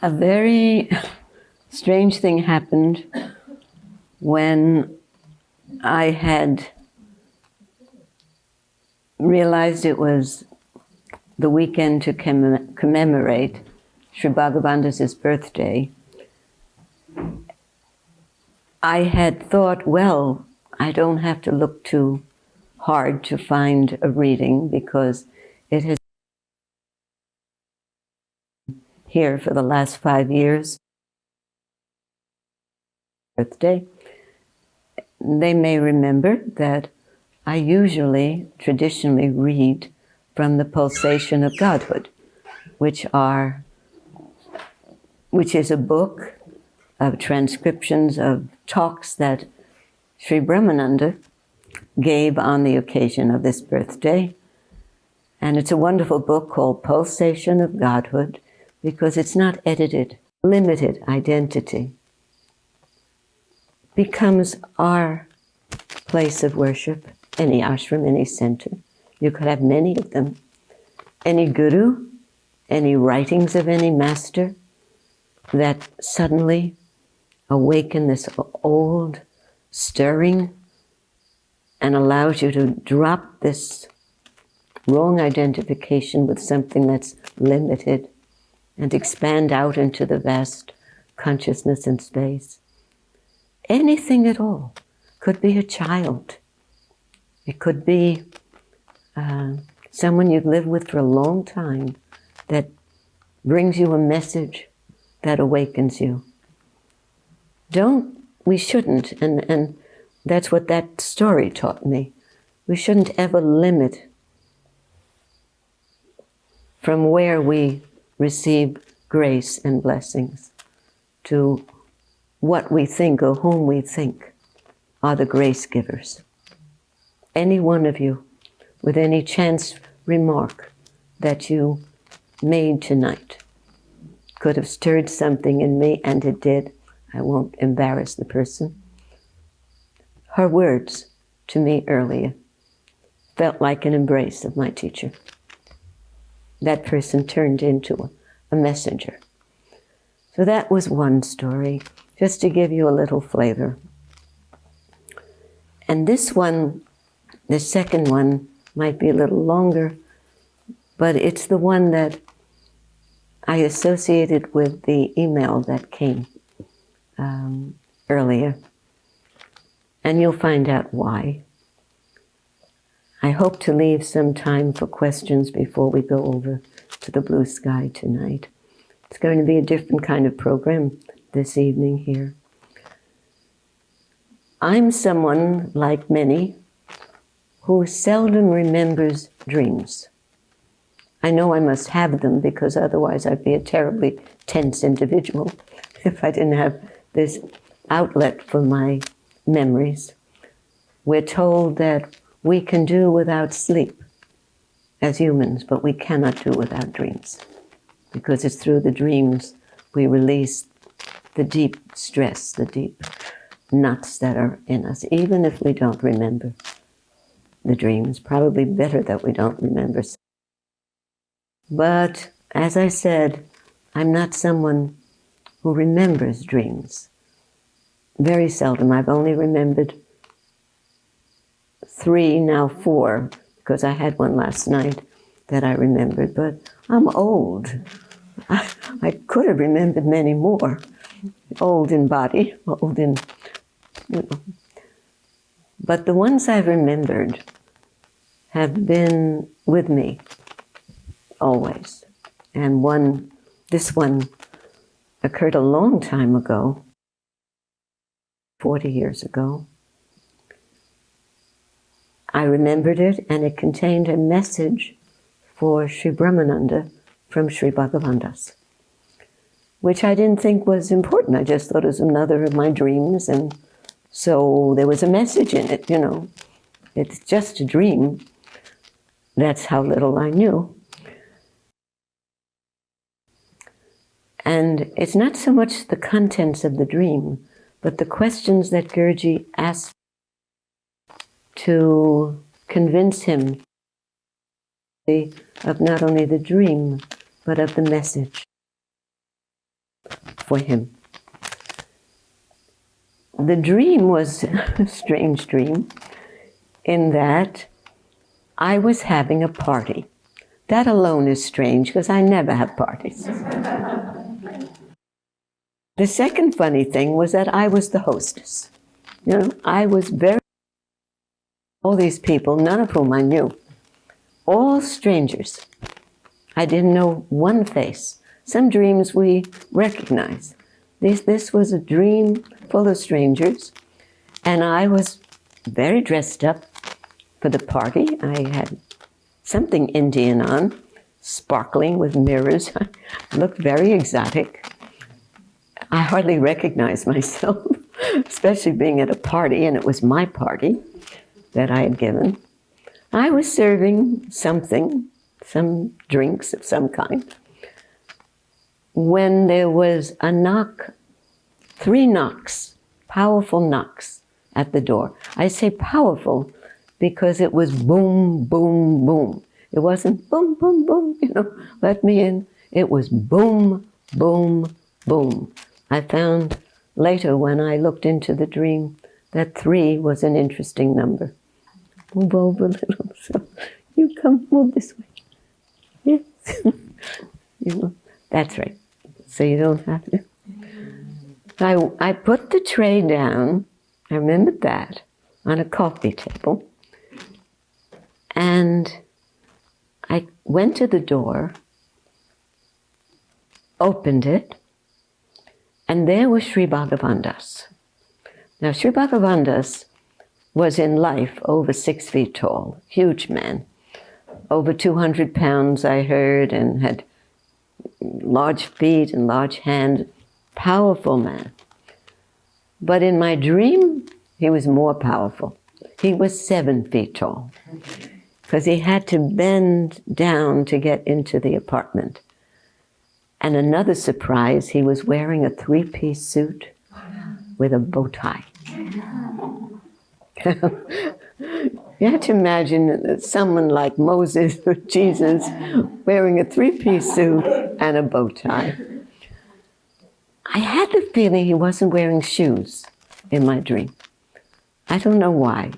A very strange thing happened when I had realized it was the weekend to commemorate Sri Bhagavanda's birthday. I had thought, well, I don't have to look too hard to find a reading because it has been here for the last 5 years. Birthday. They may remember that I usually, traditionally read from the Pulsation of Godhood, which is a book of transcriptions of talks that Sri Brahmananda gave on the occasion of this birthday. And it's a wonderful book called Pulsation of Godhood because it's not edited. Limited identity becomes our place of worship, any ashram, any center. You could have many of them. Any guru, any writings of any master that suddenly awaken this old stirring and allows you to drop this wrong identification with something that's limited and expand out into the vast consciousness and space. Anything at all. Could be a child. It could be someone you've lived with for a long time that brings you a message that awakens you. We shouldn't, and that's what that story taught me. We shouldn't ever limit from where we receive grace and blessings to what we think or whom we think are the grace givers. Any one of you with any chance remark that you made tonight could have stirred something in me, and it did. I won't embarrass the person. Her words to me earlier felt like an embrace of my teacher. That person turned into a messenger. So that was one story, just to give you a little flavor. And this one, the second one, might be a little longer, but it's the one that I associated with the email that came earlier. And you'll find out why. I hope to leave some time for questions before we go over to the blue sky tonight. It's going to be a different kind of program this evening here. I'm someone, like many, who seldom remembers dreams. I know I must have them because otherwise I'd be a terribly tense individual if I didn't have this outlet for my memories. We're told that we can do without sleep as humans, but we cannot do without dreams because it's through the dreams we release the deep stress, the deep knots that are in us, even if we don't remember the dreams. Probably better that we don't remember. But as I said, I'm not someone who remembers dreams. Very seldom. I've only remembered 3, now 4, because I had one last night that I remembered, but I'm old. I could have remembered many more. Old in body, old in, But the ones I've remembered have been with me always. And this one occurred a long time ago, 40 years ago. I remembered it, and it contained a message for Sri Brahmananda from Sri Bhagavandas, which I didn't think was important. I just thought it was another of my dreams, and so there was a message in it, It's just a dream. That's how little I knew. And it's not so much the contents of the dream, but the questions that Guruji asked to convince him of not only the dream, but of the message. for him. The dream was a strange dream in that I was having a party. That alone is strange because I never have parties. The second funny thing was that I was the hostess. You know, I was all these people, none of whom I knew, all strangers. I didn't know one face. Some dreams we recognize. This was a dream full of strangers, and I was very dressed up for the party. I had something Indian on, sparkling with mirrors. I looked very exotic. I hardly recognized myself, especially being at a party, and it was my party that I had given. I was serving something, some drinks of some kind, when there was a knock, 3 knocks, powerful knocks at the door. I say powerful because it was boom, boom, boom. It wasn't boom, boom, boom, you know, let me in. It was boom, boom, boom. I found later when I looked into the dream that 3 was an interesting number. Move over a little, so you come, move this way. Yes. You know, that's right. So you don't have to. I put the tray down, I remembered that, on a coffee table. And I went to the door, opened it, and there was Sri Bhagavandas. Now, Sri Bhagavandas was in life over 6 feet tall, huge man, over 200 pounds, I heard, and had large feet and large hands, powerful man. But in my dream, he was more powerful. He was 7 feet tall, because he had to bend down to get into the apartment. And another surprise, he was wearing a 3-piece suit with a bow tie. You have to imagine someone like Moses or Jesus wearing a 3-piece suit and a bow tie. I had the feeling he wasn't wearing shoes in my dream. I don't know why.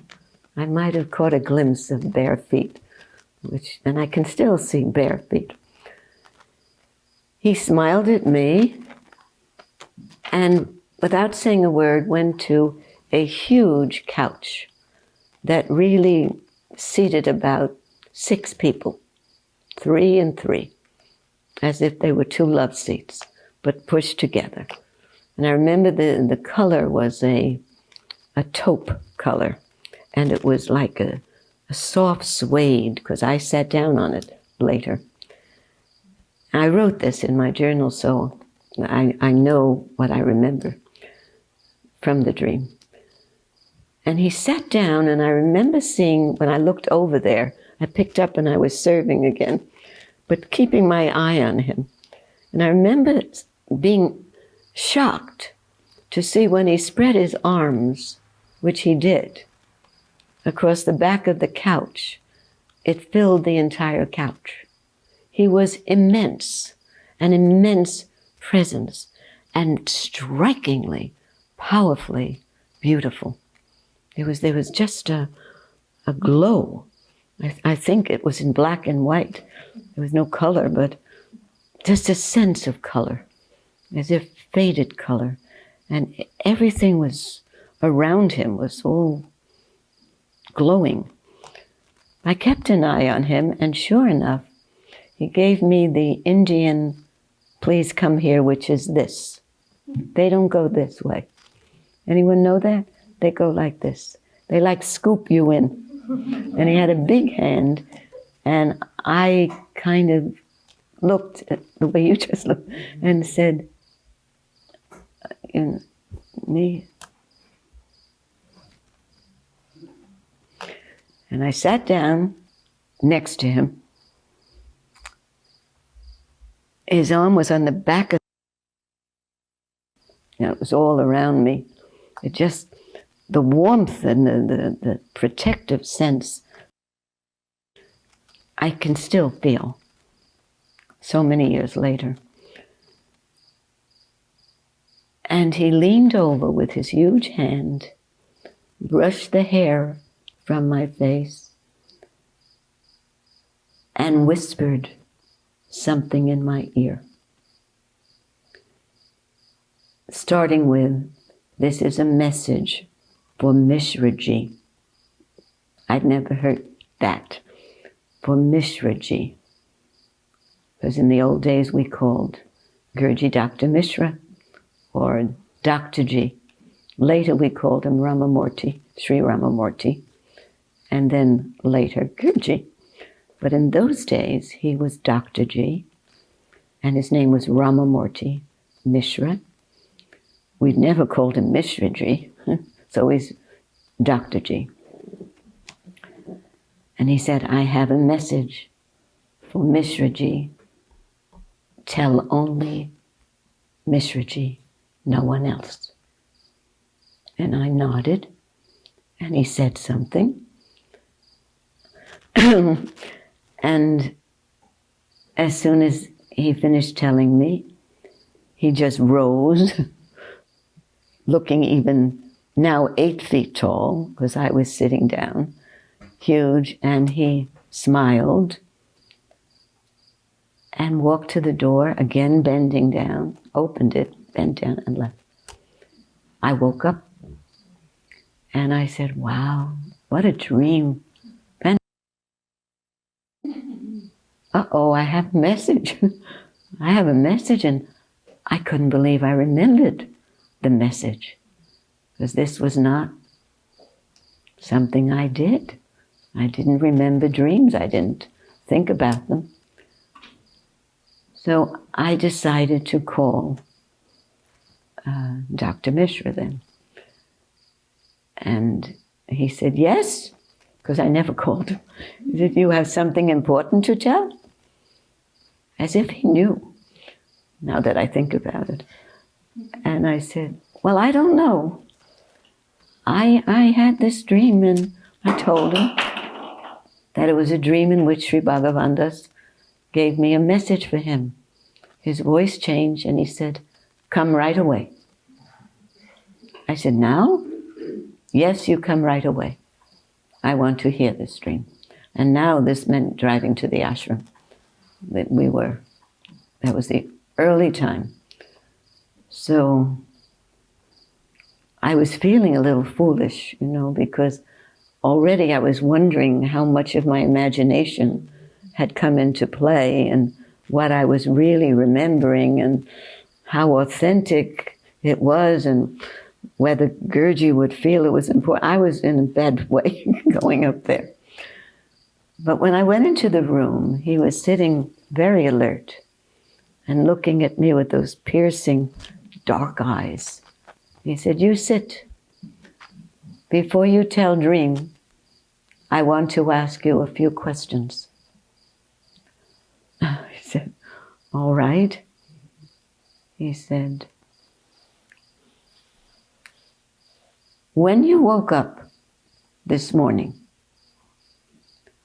I might have caught a glimpse of bare feet, and I can still see bare feet. He smiled at me and, without saying a word, went to a huge couch that really seated about 6 people, 3 and 3, as if they were 2 love seats, but pushed together. And I remember the color was a taupe color, and it was like a soft suede, because I sat down on it later. I wrote this in my journal, so I know what I remember from the dream. And he sat down, and I remember seeing, when I looked over there, I picked up and I was serving again, but keeping my eye on him. And I remember being shocked to see when he spread his arms, which he did, across the back of the couch, it filled the entire couch. He was immense, an immense presence, and strikingly, powerfully beautiful. There was just a glow. I think it was in black and white. There was no color, but just a sense of color, as if faded color. And everything was around him was all glowing. I kept an eye on him, and sure enough, he gave me the Indian, please come here, which is this. They don't go this way. Anyone know that? They go like this. They like scoop you in. And he had a big hand, and I kind of looked at the way you just looked and said, in me. And I sat down next to him. His arm was on the back of, it was all around me. It just, the warmth and the protective sense, I can still feel so many years later. And he leaned over with his huge hand, brushed the hair from my face, and whispered something in my ear. Starting with, "This is a message for Mishraji." I'd never heard that. For Mishraji. Because in the old days we called Gurji Dr. Mishra or Dr. Ji. Later we called him Ramamurti, Sri Ramamurti, and then later Gurji. But in those days he was Dr. Ji, and his name was Ramamurti Mishra. We'd never called him Mishraji, so he's Dr. Ji. And he said, "I have a message for Mishraji. Tell only Mishraji, no one else." And I nodded, and he said something. And as soon as he finished telling me, he just rose, looking even now 8 feet tall, because I was sitting down, huge, and he smiled and walked to the door, again bending down, opened it, bent down, and left. I woke up and I said, "Wow, what a dream." And uh-oh, I have a message. I have a message, and I couldn't believe I remembered the message, because this was not something I did. I didn't remember dreams. I didn't think about them. So I decided to call Dr. Mishra then. And he said, "Yes," because I never called him. He said, "You have something important to tell?" As if he knew, now that I think about it. And I said, "Well, I don't know. I had this dream," and I told him that it was a dream in which Sri Bhagavandas gave me a message for him. His voice changed and he said, "Come right away." I said, "Now?" "Yes, you come right away. I want to hear this dream." And now this meant driving to the ashram. That was the early time. So I was feeling a little foolish, because already I was wondering how much of my imagination had come into play and what I was really remembering and how authentic it was and whether Gurji would feel it was important. I was in a bad way going up there. But when I went into the room, he was sitting very alert and looking at me with those piercing dark eyes. He said, "You sit. Before you tell dream, I want to ask you a few questions." I said, "All right." He said, "When you woke up this morning,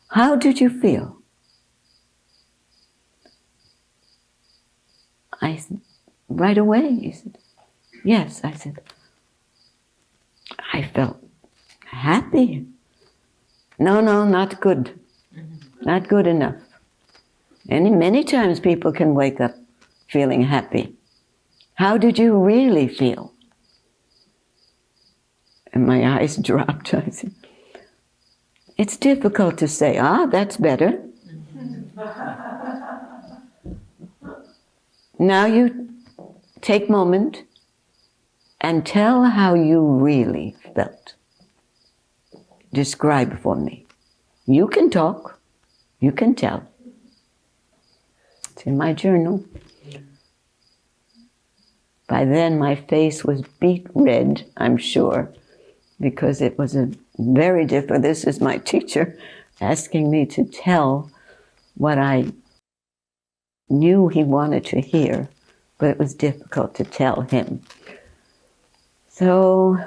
how did you feel?" I said, "Right away." He said, "Yes." I said, "I felt happy." No, not good. Not good enough. Many times people can wake up feeling happy. How did you really feel? And my eyes dropped. I said, "It's difficult to say." That's better. Now you take a moment and tell how you really felt. Describe for me. You can talk. You can tell. It's in my journal. By then my face was beet red, I'm sure, because it was a very different. This is my teacher asking me to tell what I knew he wanted to hear, but it was difficult to tell him. So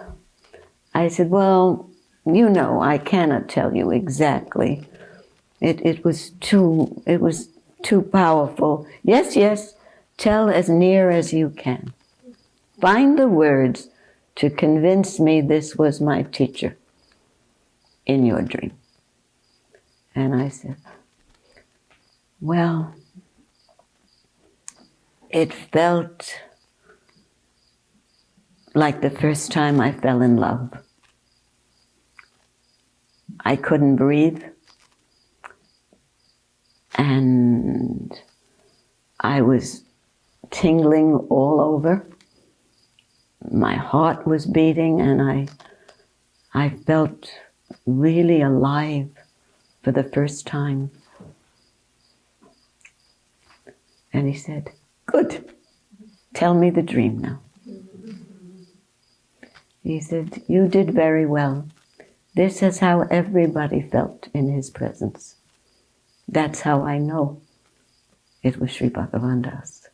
I said, "Well, I cannot tell you exactly. It was too powerful. Yes, tell as near as you can. find the words to convince me this was my teacher in your dream. And I said, well, it felt like the first time I fell in love. I couldn't breathe, and I was tingling all over. My heart was beating, and I felt really alive for the first time. And he said, good, tell me the dream now. He said, you did very well. This is how everybody felt in his presence. That's how I know it was Sri Bhagavan Das.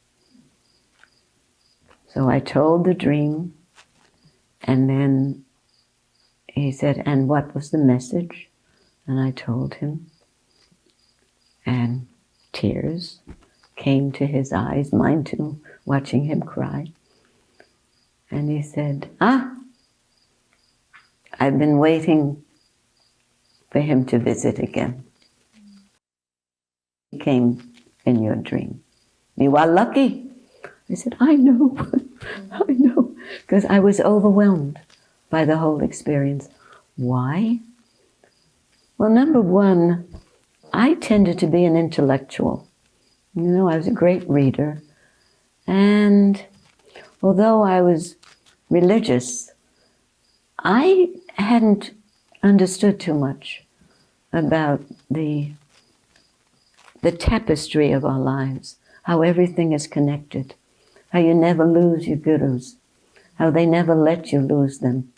So I told the dream, and then he said, and what was the message? And I told him, and tears came to his eyes, mine too, watching him cry. And he said, I've been waiting for him to visit again. He came in your dream. You are lucky. I said, I know, I know, because I was overwhelmed by the whole experience. Why? Well, number one, I tended to be an intellectual. You know, I was a great reader. And although I was religious, I hadn't understood too much about the tapestry of our lives, how everything is connected, how you never lose your gurus, how they never let you lose them,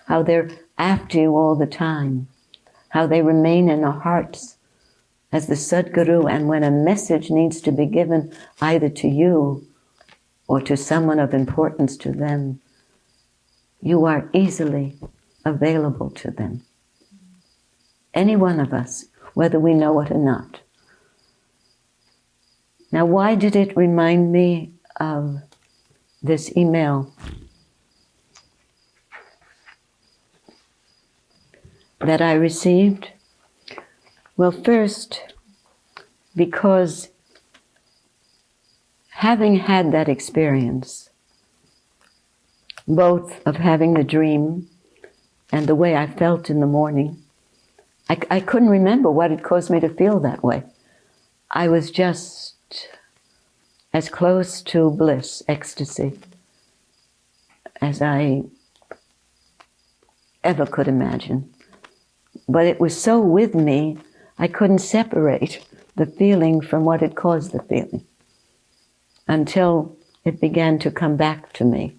how they're after you all the time, how they remain in our hearts as the Sadguru, and when a message needs to be given either to you or to someone of importance to them, you are easily available to them. Any one of us, whether we know it or not. Now, why did it remind me of this email that I received? Well, first, because having had that experience, both of having the dream and the way I felt in the morning, I couldn't remember what had caused me to feel that way. I was just as close to bliss, ecstasy, as I ever could imagine. But it was so with me, I couldn't separate the feeling from what had caused the feeling until it began to come back to me.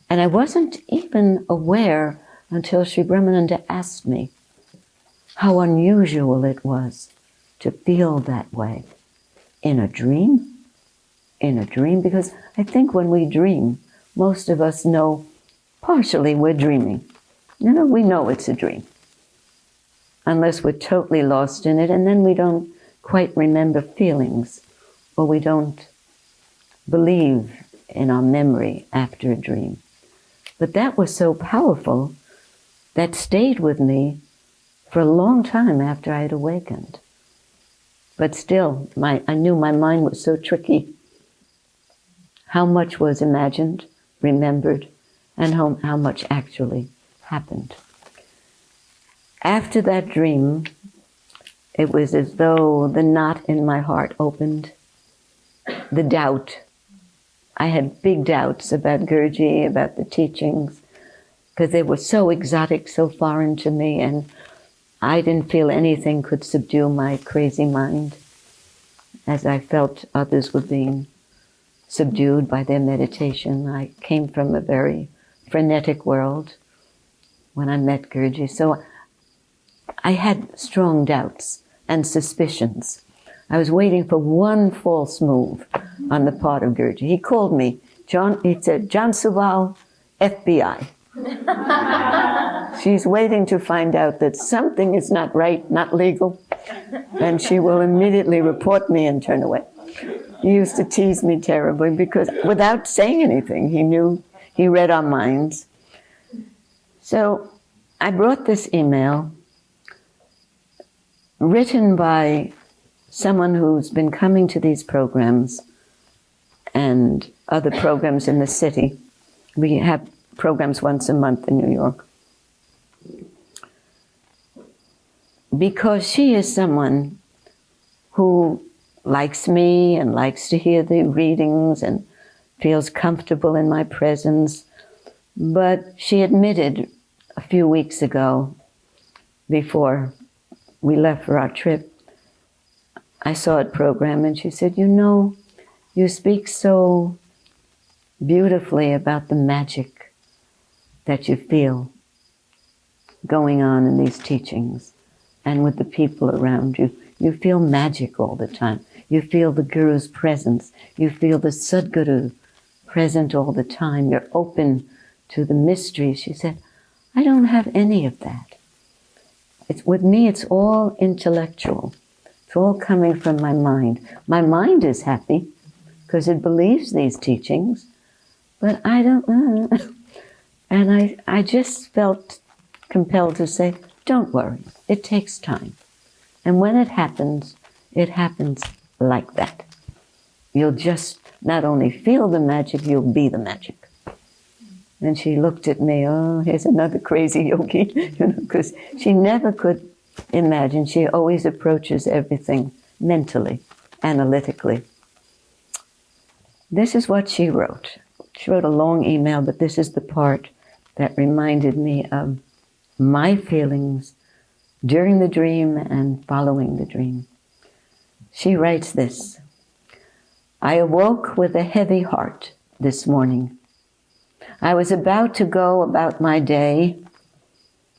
And I wasn't even aware until Sri Brahmananda asked me how unusual it was to feel that way in a dream. In a dream, because I think when we dream, most of us know partially we're dreaming. You know, we know it's a dream. Unless we're totally lost in it, and then we don't quite remember feelings, or we don't believe in our memory after a dream. But that was so powerful, that stayed with me for a long time after I had awakened. But still, I knew my mind was so tricky. How much was imagined, remembered, and how much actually happened. After that dream, it was as though the knot in my heart opened. The doubt. I had big doubts about Guruji, about the teachings, because they were so exotic, so foreign to me, and I didn't feel anything could subdue my crazy mind, as I felt others were being subdued by their meditation. I came from a very frenetic world when I met Guruji, so I had strong doubts and suspicions. I was waiting for one false move on the part of Guruji. He called me, he said, Joan Suval, FBI. She's waiting to find out that something is not right, not legal, and she will immediately report me and turn away. He used to tease me terribly because without saying anything, he knew He read our minds. So I brought this email written by someone who's been coming to these programs and other programs in the city. We have programs once a month in New York. Because she is someone who likes me and likes to hear the readings and feels comfortable in my presence. But she admitted a few weeks ago, before we left for our trip, I saw a program and she said, you know, you speak so beautifully about the magic that you feel going on in these teachings and with the people around you. You feel magic all the time. You feel the Guru's presence. You feel the Sadguru present all the time. You're open to the mysteries. She said, I don't have any of that. With me, it's all intellectual. It's all coming from my mind. My mind is happy because it believes these teachings, but I don't. And I just felt compelled to say, don't worry, it takes time. And when it happens like that. You'll just not only feel the magic, you'll be the magic. And she looked at me, oh, here's another crazy yogi, because she never could imagine. She always approaches everything mentally, analytically. This is what she wrote. She wrote a long email, but this is the part that reminded me of my feelings during the dream and following the dream. She writes this: I awoke with a heavy heart this morning. I was about to go about my day,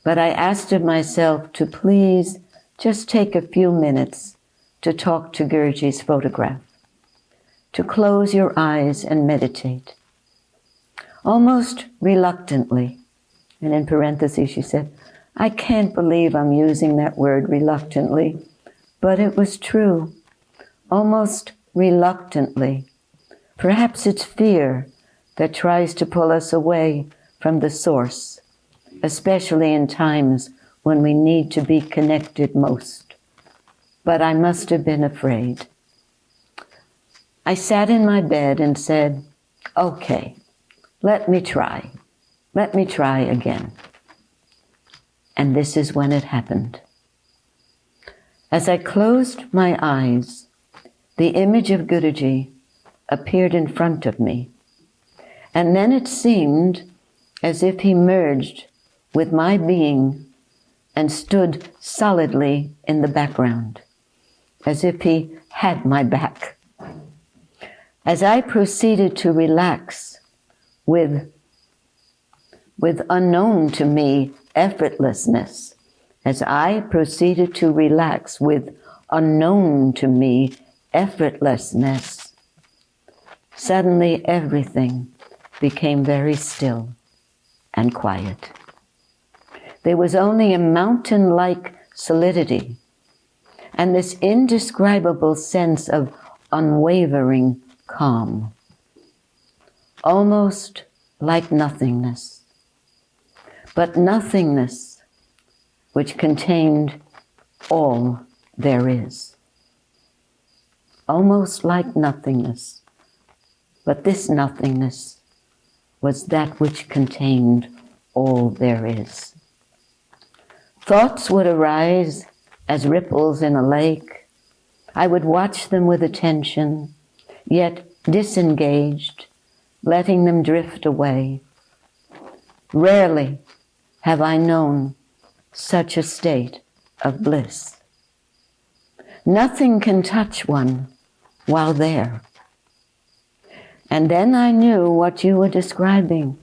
but I asked of myself to please just take a few minutes to talk to Guruji's photograph, to close your eyes and meditate. Almost reluctantly, and in parentheses she said, I can't believe I'm using that word reluctantly, but it was true. Almost reluctantly. Perhaps it's fear that tries to pull us away from the source, especially in times when we need to be connected most. But I must have been afraid. I sat in my bed and said, okay, let me try. Let me try again. And this is when it happened. As I closed my eyes, the image of Guruji appeared in front of me. And then it seemed as if he merged with my being and stood solidly in the background, as if he had my back. As I proceeded to relax with unknown to me effortlessness, as I proceeded to relax with unknown to me effortlessness, suddenly everything became very still and quiet. There was only a mountain-like solidity and this indescribable sense of unwavering calm, almost like nothingness, but nothingness which contained all there is. Almost like nothingness, but this nothingness was that which contained all there is. Thoughts would arise as ripples in a lake. I would watch them with attention, yet disengaged, letting them drift away. Rarely have I known such a state of bliss. Nothing can touch one while there. And then I knew what you were describing,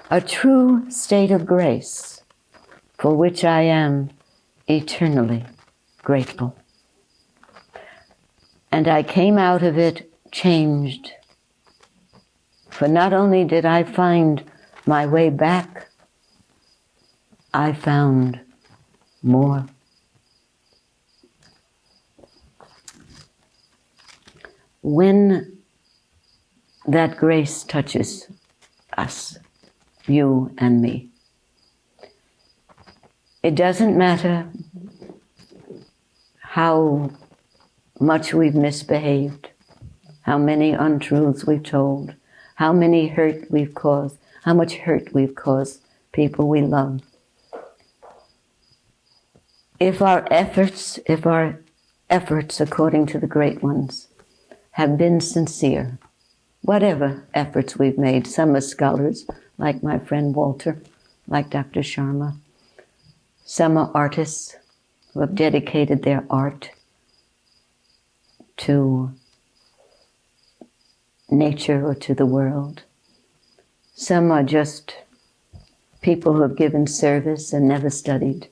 a true state of grace for which I am eternally grateful. And I came out of it changed. For not only did I find my way back, I found more. When that grace touches us, you and me. It doesn't matter how much we've misbehaved, how many untruths we've told, how many hurt we've caused, how much hurt we've caused people we love. If our efforts according to the great ones have been sincere, whatever efforts we've made, some are scholars, like my friend Walter, like Dr. Sharma. Some are artists who have dedicated their art to nature or to the world. Some are just people who have given service and never studied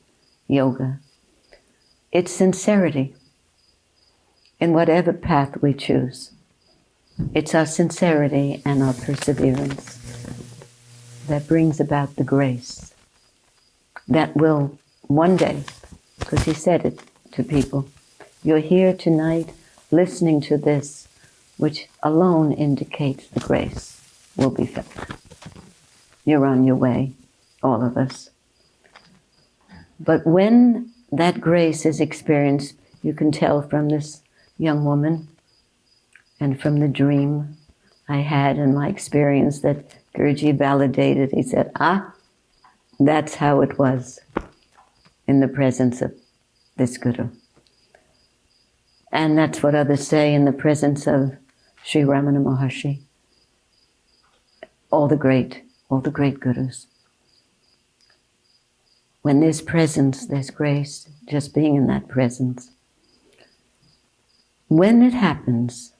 yoga. It's sincerity in whatever path we choose. It's our sincerity and our perseverance that brings about the grace that will one day, because he said it to people, you're here tonight listening to this, which alone indicates the grace will be felt. You're on your way, all of us. But when that grace is experienced, you can tell from this young woman and from the dream I had in my experience that Guruji validated. He said, that's how it was in the presence of this Guru. And that's what others say in the presence of Sri Ramana Maharshi. All the great Gurus. When there's presence, there's grace, just being in that presence. When it happens,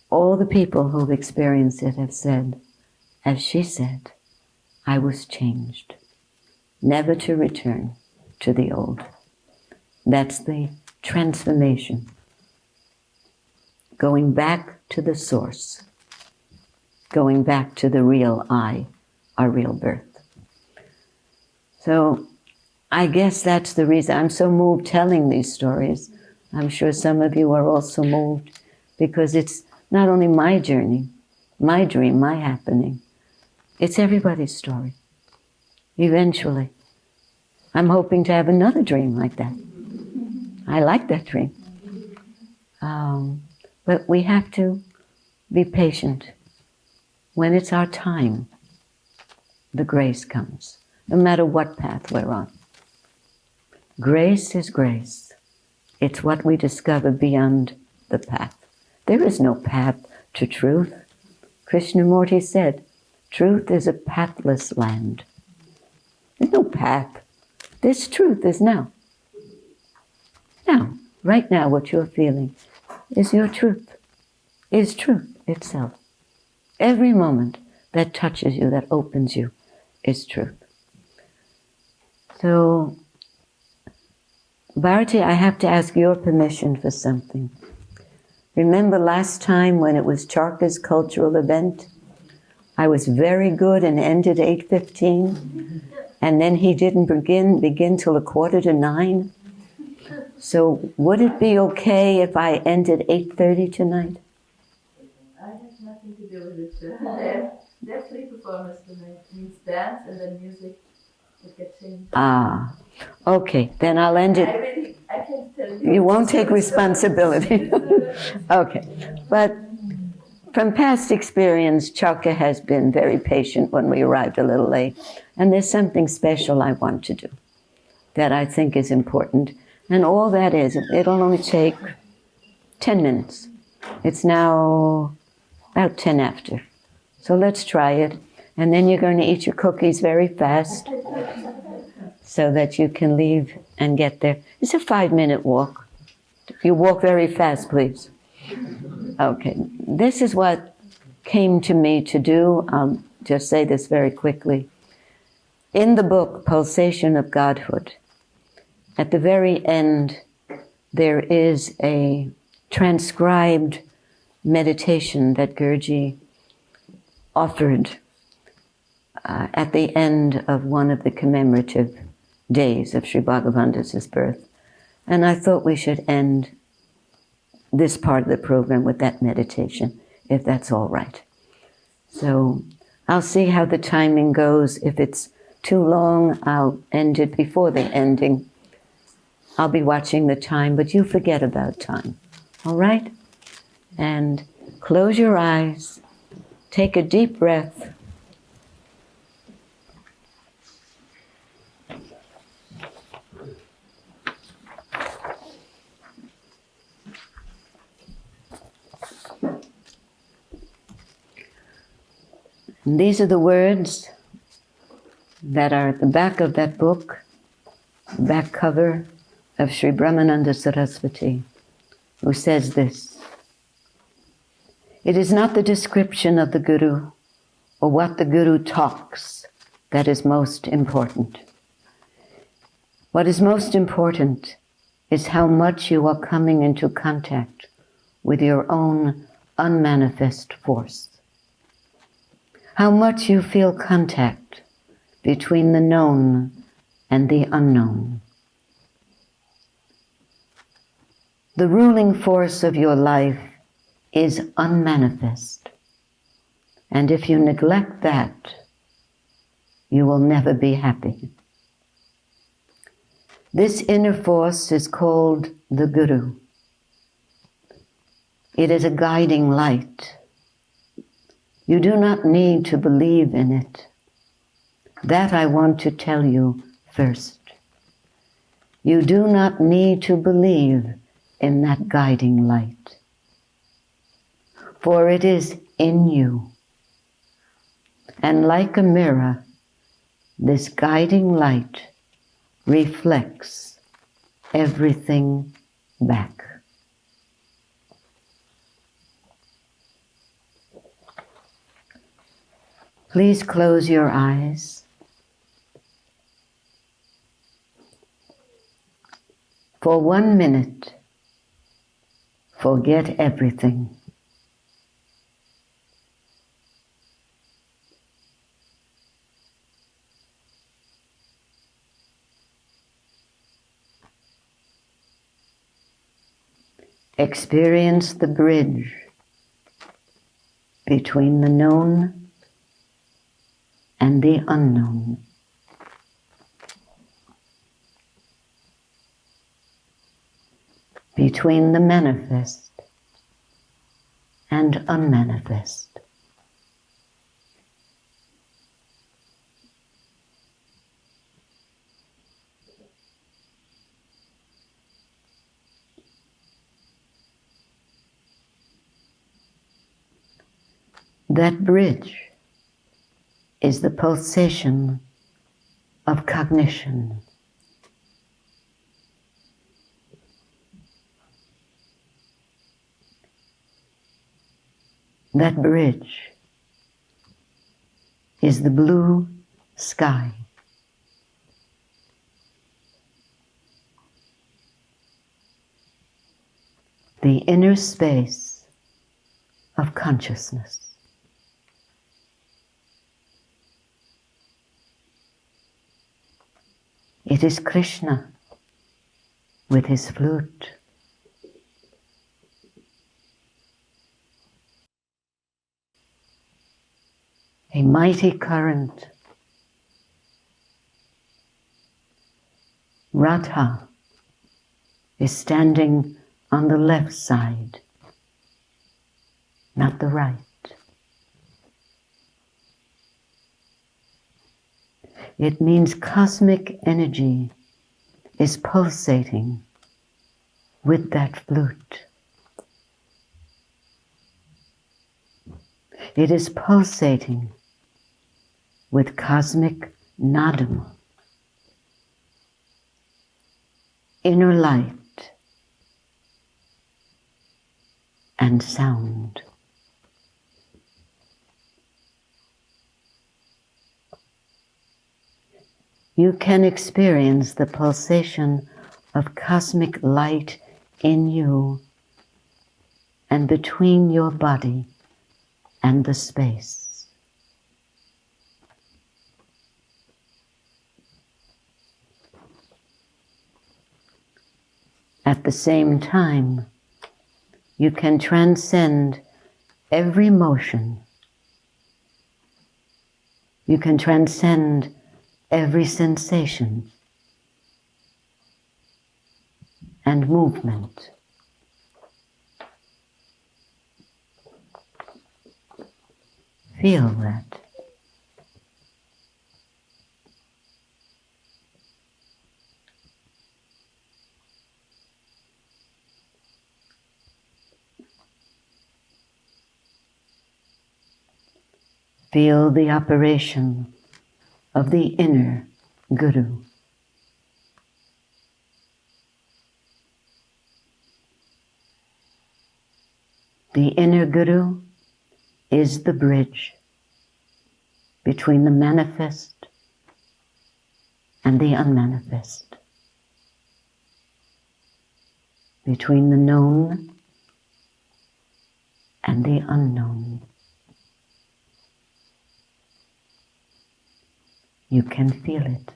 all the people who've experienced it have said, as she said, I was changed, never to return to the old. That's the transformation. Going back to the source, going back to the real I, our real birth. So I guess that's the reason I'm so moved telling these stories. I'm sure some of you are also moved because it's not only my journey, my dream, my happening. It's everybody's story. Eventually. I'm hoping to have another dream like that. I like that dream. But we have to be patient. When it's our time, the grace comes, no matter what path we're on. Grace is grace. It's what we discover beyond the path. There is no path to truth. Krishnamurti said, truth is a pathless land. There's no path. This truth is now. Now, right now, what you're feeling is your truth, is truth itself. Every moment that touches you, that opens you, is truth. So, Bharati, I have to ask your permission for something. Remember last time when it was Charka's cultural event? I was very good and ended 8:15, and then he didn't begin till 8:45. So would it be okay if I ended 8:30 tonight? I have nothing to do with it. There are 3 performers tonight. It means dance and then music would get changed. Okay, then I'll end it. I can't tell you. You won't take responsibility. Okay, but from past experience, Charka has been very patient when we arrived a little late. And there's something special I want to do that I think is important. And all that is, it'll only take 10 minutes. It's now about 10 after. So let's try it. And then you're going to eat your cookies very fast so that you can leave and get there. It's a 5-minute walk. You walk very fast, please. Okay, this is what came to me to do. I'll just say this very quickly. In the book, Pulsation of Godhood, at the very end, there is a transcribed meditation that Guruji offered at the end of one of the commemorative days of Sri Bhagavandas's birth. And I thought we should end this part of the program with that meditation, if that's all right. So I'll see how the timing goes. If it's too long, I'll end it before the ending. I'll be watching the time, but you forget about time. All right? And close your eyes. Take a deep breath. And these are the words that are at the back of that book, back cover of Sri Brahmananda Saraswati, who says this: "It is not the description of the Guru or what the Guru talks that is most important. What is most important is how much you are coming into contact with your own unmanifest force. How much you feel contact between the known and the unknown. The ruling force of your life is unmanifest, and if you neglect that, you will never be happy. This inner force is called the Guru. It is a guiding light. You do not need to believe in it. That I want to tell you first. You do not need to believe in that guiding light, for it is in you. And like a mirror, this guiding light reflects everything back." Please close your eyes. For 1 minute, forget everything. Experience the bridge between the known and the unknown. Between the manifest and unmanifest. That bridge is the pulsation of cognition. That bridge is the blue sky. The inner space of consciousness. It is Krishna with his flute. A mighty current. Radha is standing on the left side, not the right. It means cosmic energy is pulsating with that flute. It is pulsating with cosmic nadam, inner light and sound. You can experience the pulsation of cosmic light in you and between your body and the space. At the same time, you can transcend every motion You can transcend every sensation and movement. Feel that. Feel the operation of the inner Guru. The inner Guru is the bridge between the manifest and the unmanifest, between the known and the unknown. You can feel it.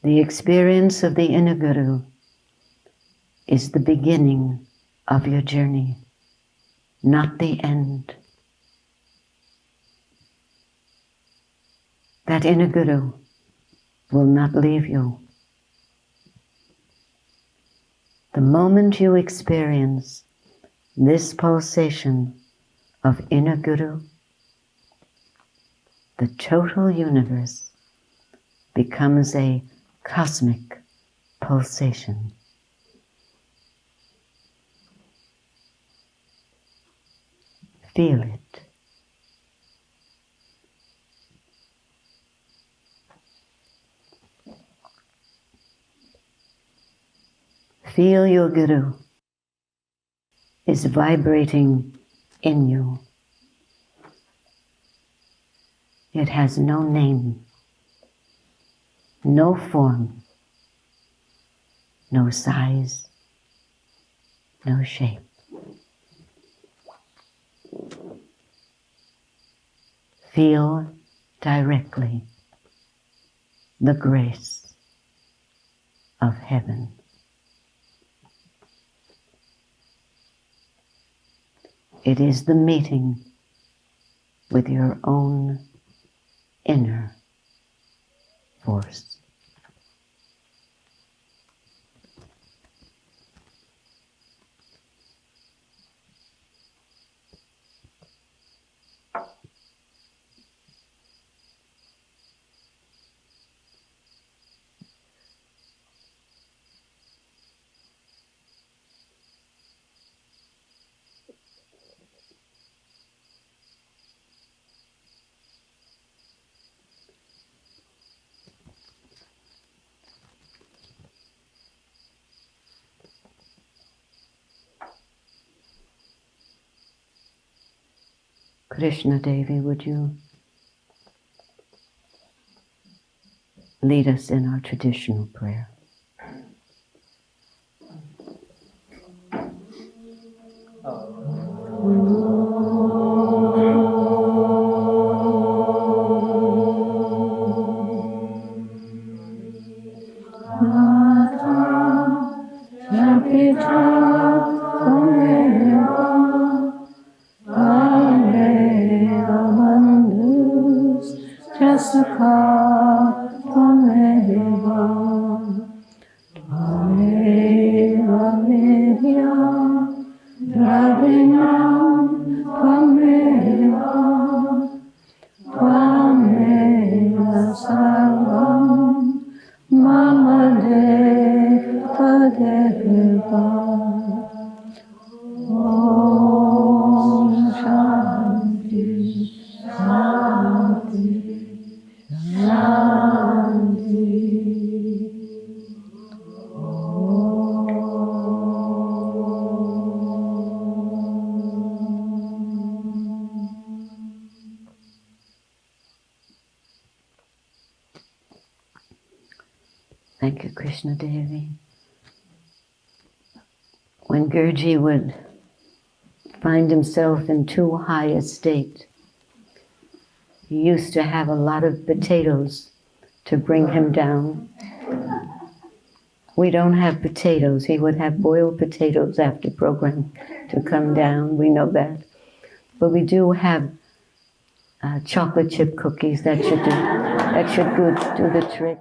The experience of the inner Guru is the beginning of your journey, not the end. That inner Guru will not leave you. The moment you experience this pulsation of inner Guru, the total universe becomes a cosmic pulsation. Feel it. Feel your Guru is vibrating in you. It has no name, no form, no size, no shape. Feel directly the grace of heaven. It is the meeting with your own inner force. Krishna Devi, would you lead us in our traditional prayer? Thank you, Krishna Devi. When Gurji would find himself in too high a state, he used to have a lot of potatoes to bring him down. We don't have potatoes. He would have boiled potatoes after program to come down. We know that. But we do have chocolate chip cookies that should do the trick.